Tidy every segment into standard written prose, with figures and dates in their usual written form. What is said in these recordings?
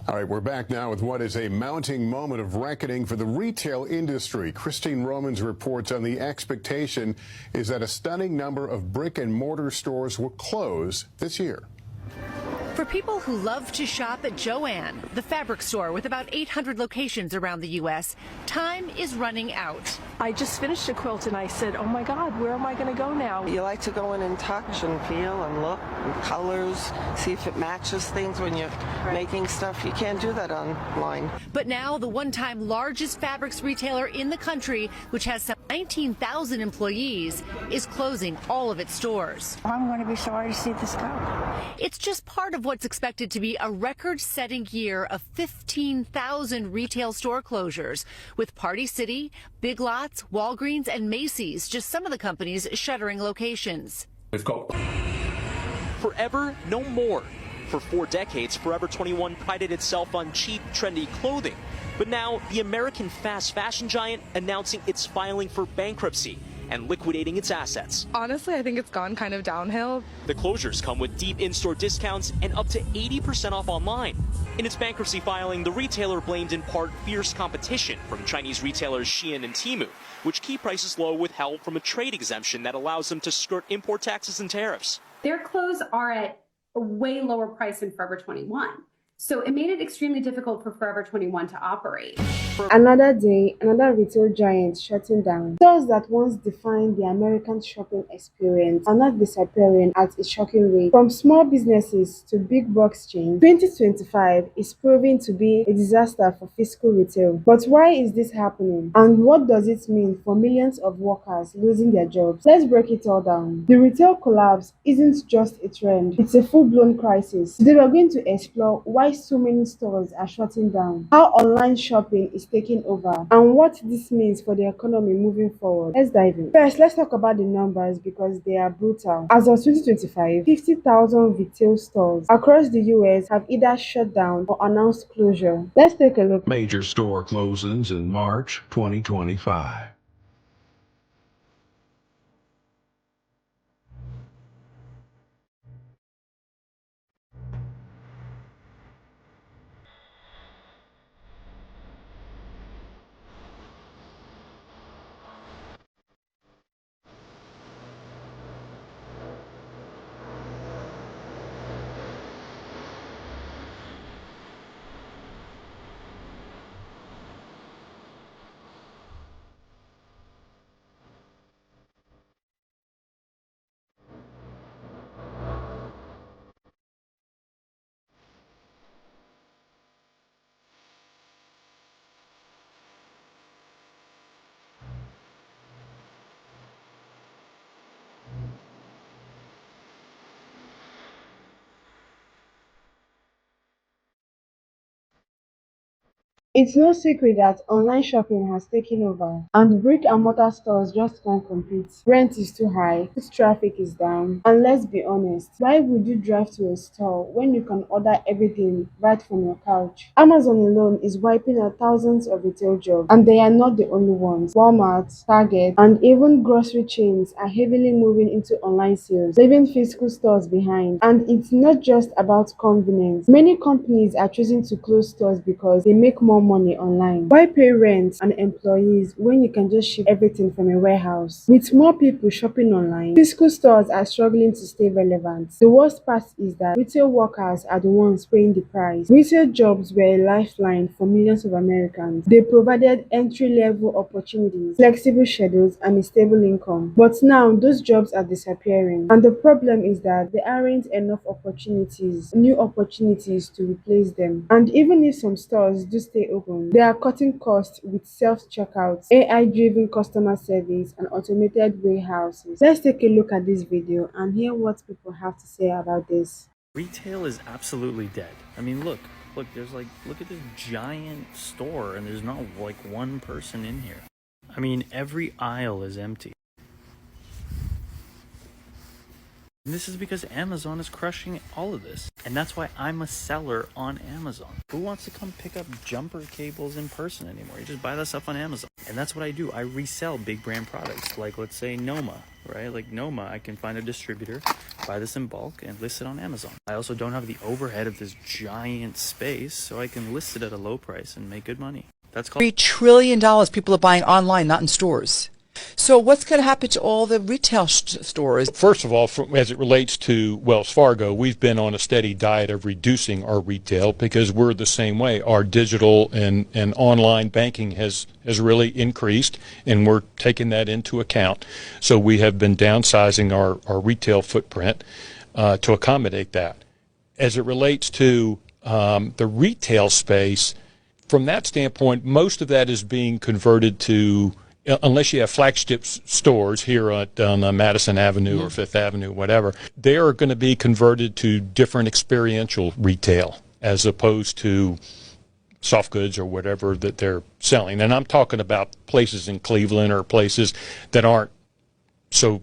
All right, we're back now with what is a mounting moment of reckoning for the retail industry. Christine Romans reports on the expectation is that a stunning number of brick-and-mortar stores will close this year. For people who love to shop at Joann, the fabric store with about 800 locations around the U.S., time is running out. I just finished a quilt and I said, oh my God, where am I going to go now? You like to go in and touch and feel and look and colors, see if it matches things when you're making stuff. You can't do that online. But now the one-time largest fabrics retailer in the country, which has some 19,000 employees, is closing all of its stores. I'm going to be sorry to see this go. It's just part of what's expected to be a record-setting year of 15,000 retail store closures, with Party City, Big Lots, Walgreens, and Macy's just some of the companies shuttering locations. We've got Forever, no more. For 4 decades, Forever 21 prided itself on cheap, trendy clothing. But now, the American fast fashion giant announcing it's filing for bankruptcy and liquidating its assets. Honestly, I think it's gone kind of downhill. The closures come with deep in-store discounts and up to 80% off online. In its bankruptcy filing, the retailer blamed in part fierce competition from Chinese retailers SHEIN and TEMU, which keep prices low with help from a trade exemption that allows them to skirt import taxes and tariffs. Their clothes are at a way lower price than Forever 21. So it made it extremely difficult for Forever 21 to operate. Another day, another retail giant shutting down. Stores that once defined the American shopping experience are not disappearing at a shocking rate. From small businesses to big box chains, 2025 is proving to be a disaster for physical retail. But why is this happening? And what does it mean for millions of workers losing their jobs? Let's break it all down. The retail collapse isn't just a trend, it's a full-blown crisis. Today we're going to explore why so many stores are shutting down, how online shopping is taking over, and what this means for the economy moving forward. Let's dive in. First, let's talk about the numbers because they are brutal. As of 2025, 50,000 retail stores across the US have either shut down or announced closure. Let's take a look. Major store closings in March 2025. It's no secret that online shopping has taken over, and brick-and-mortar stores just can't compete. Rent is too high, foot traffic is down, and let's be honest, why would you drive to a store when you can order everything right from your couch? Amazon alone is wiping out thousands of retail jobs, and they are not the only ones. Walmart, Target, and even grocery chains are heavily moving into online sales, leaving physical stores behind. And it's not just about convenience. Many companies are choosing to close stores because they make more money online. Why pay rent and employees when you can just ship everything from a warehouse? With more people shopping online, physical stores are struggling to stay relevant. The worst part is that retail workers are the ones paying the price. Retail jobs were a lifeline for millions of Americans. They provided entry-level opportunities, flexible schedules, and a stable income. But now those jobs are disappearing. And the problem is that there aren't enough new opportunities to replace them. And even if some stores do stay open, they are cutting costs with self-checkouts, AI-driven customer service, and automated warehouses. Let's take a look at this video and hear what people have to say about this. Retail is absolutely dead. I mean, look, there's look at this giant store and there's not like one person in here. I mean, every aisle is empty. And this is because Amazon is crushing all of this. And that's why I'm a seller on Amazon. Who wants to come pick up jumper cables in person anymore? You just buy that stuff on Amazon. And that's what I do. I resell big brand products, like let's say Noma, right? Like Noma, I can find a distributor, buy this in bulk, and list it on Amazon. I also don't have the overhead of this giant space, so I can list it at a low price and make good money. That's called $3 trillion people are buying online, not in stores. So what's going to happen to all the retail stores? First of all, as it relates to Wells Fargo, we've been on a steady diet of reducing our retail because we're the same way. Our digital and online banking has really increased, and we're taking that into account. So we have been downsizing our retail footprint to accommodate that. As it relates to the retail space, from that standpoint, most of that is being converted to, unless you have flagship stores here on Madison Avenue or Fifth Avenue, whatever, they are going to be converted to different experiential retail as opposed to soft goods or whatever that they're selling. And I'm talking about places in Cleveland or places that aren't so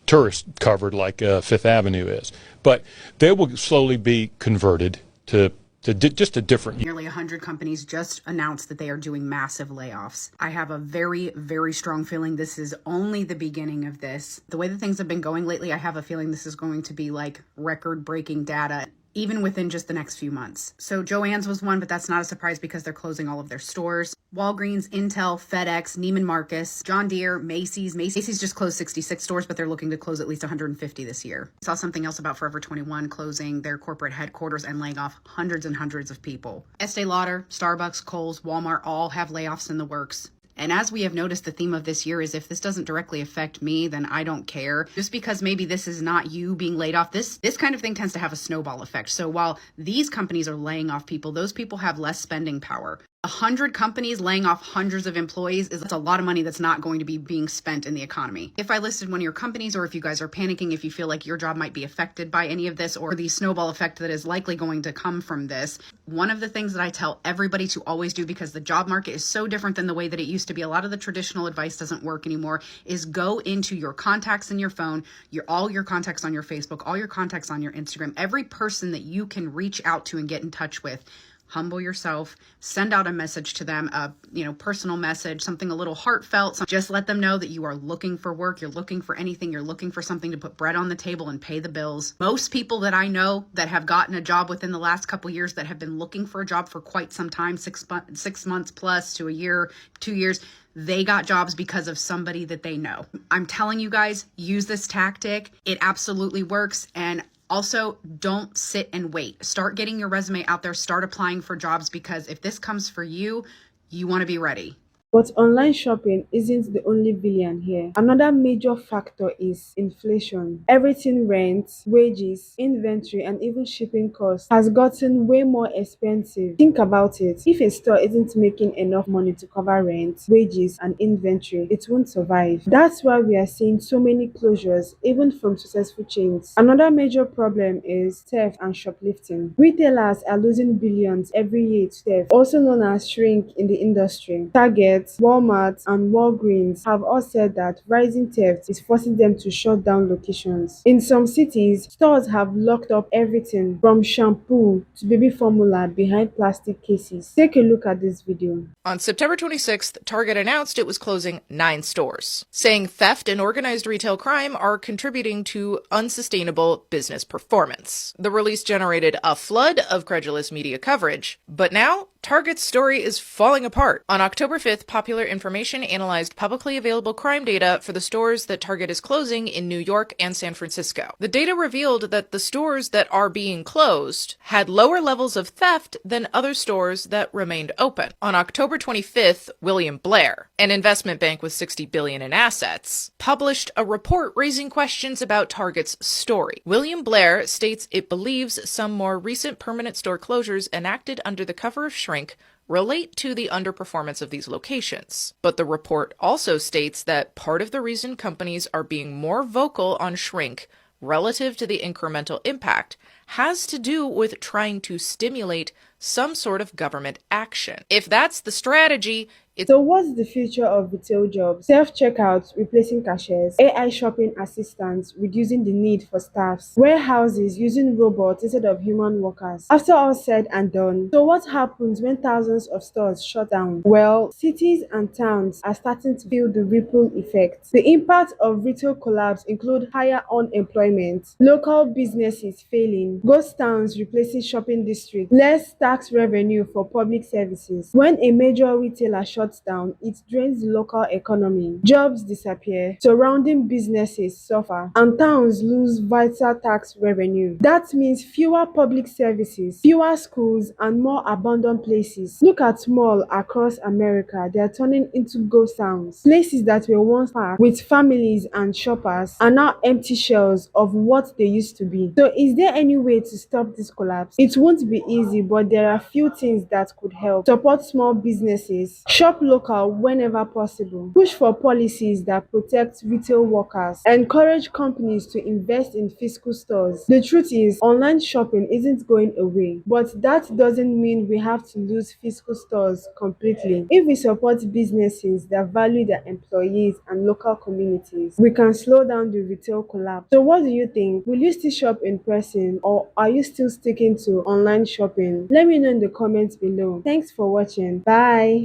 tourist covered like Fifth Avenue is. But they will slowly be converted to just a different. Nearly 100 companies just announced that they are doing massive layoffs. I have a very, very strong feeling this is only the beginning of this. The way that things have been going lately, I have a feeling this is going to be like record-breaking data, even within just the next few months. So Joann's was one, but that's not a surprise because they're closing all of their stores. Walgreens, Intel, FedEx, Neiman Marcus, John Deere, Macy's. Macy's just closed 66 stores, but they're looking to close at least 150 this year. I saw something else about Forever 21 closing their corporate headquarters and laying off hundreds and hundreds of people. Estee Lauder, Starbucks, Kohl's, Walmart all have layoffs in the works. And as we have noticed, the theme of this year is if this doesn't directly affect me, then I don't care. Just because maybe this is not you being laid off, this kind of thing tends to have a snowball effect. So while these companies are laying off people, those people have less spending power. 100 companies laying off hundreds of employees is a lot of money that's not going to be being spent in the economy. If I listed one of your companies, or if you guys are panicking, if you feel like your job might be affected by any of this or the snowball effect that is likely going to come from this, one of the things that I tell everybody to always do, because the job market is so different than the way that it used to be, a lot of the traditional advice doesn't work anymore, is go into your contacts in your phone, all your contacts on your Facebook, all your contacts on your Instagram, every person that you can reach out to and get in touch with. Humble yourself, send out a message to them, a personal message, something a little heartfelt. Just let them know that you are looking for work, you're looking for anything, you're looking for something to put bread on the table and pay the bills. Most people that I know that have gotten a job within the last couple of years that have been looking for a job for quite some time, 6 months plus to a year, 2 years, they got jobs because of somebody that they know. I'm telling you guys, use this tactic. It absolutely works. And also, don't sit and wait. Start getting your resume out there. Start applying for jobs, because if this comes for you, you want to be ready. But online shopping isn't the only villain here. Another major factor is inflation. Everything, rent, wages, inventory, and even shipping costs has gotten way more expensive. Think about it. If a store isn't making enough money to cover rent, wages, and inventory, it won't survive. That's why we are seeing so many closures, even from successful chains. Another major problem is theft and shoplifting. Retailers are losing billions every year to theft, also known as shrink in the industry. Target, Walmart, and Walgreens have all said that rising theft is forcing them to shut down locations. In some cities, stores have locked up everything from shampoo to baby formula behind plastic cases. Take a look at this video. On September 26th, Target announced it was closing 9 stores, saying theft and organized retail crime are contributing to unsustainable business performance. The release generated a flood of credulous media coverage, but now Target's story is falling apart. On October 5th, Popular Information analyzed publicly available crime data for the stores that Target is closing in New York and San Francisco. The data revealed that the stores that are being closed had lower levels of theft than other stores that remained open. On October 25th, William Blair, an investment bank with $60 billion in assets, published a report raising questions about Target's story. William Blair states it believes some more recent permanent store closures enacted under the cover of shrink relate to the underperformance of these locations. But the report also states that part of the reason companies are being more vocal on shrink relative to the incremental impact has to do with trying to stimulate some sort of government action. If that's the strategy, So what's the future of retail jobs? Self-checkouts replacing cashiers, AI shopping assistants reducing the need for staffs, warehouses using robots instead of human workers. After all said and done, so what happens when thousands of stores shut down? Well, cities and towns are starting to feel the ripple effect. The impact of retail collapse include higher unemployment, local businesses failing, ghost towns replacing shopping districts, less tax revenue for public services. When a major retailer shuts down, it drains the local economy, jobs disappear, surrounding businesses suffer, and towns lose vital tax revenue. That means fewer public services, fewer schools, and more abandoned places. Look at malls across America, they are turning into ghost towns. Places that were once packed with families and shoppers are now empty shells of what they used to be. So is there any way to stop this collapse? It won't be easy, but there are few things that could help. Support small businesses, shop local whenever possible, push for policies that protect retail workers, encourage companies to invest in physical stores. The truth is, online shopping isn't going away, but that doesn't mean we have to lose physical stores completely. If we support businesses that value their employees and local communities, we can slow down the retail collapse. So what do you think? Will you still shop in person, or are you still sticking to online shopping? Let me know in the comments below. Thanks for watching. Bye.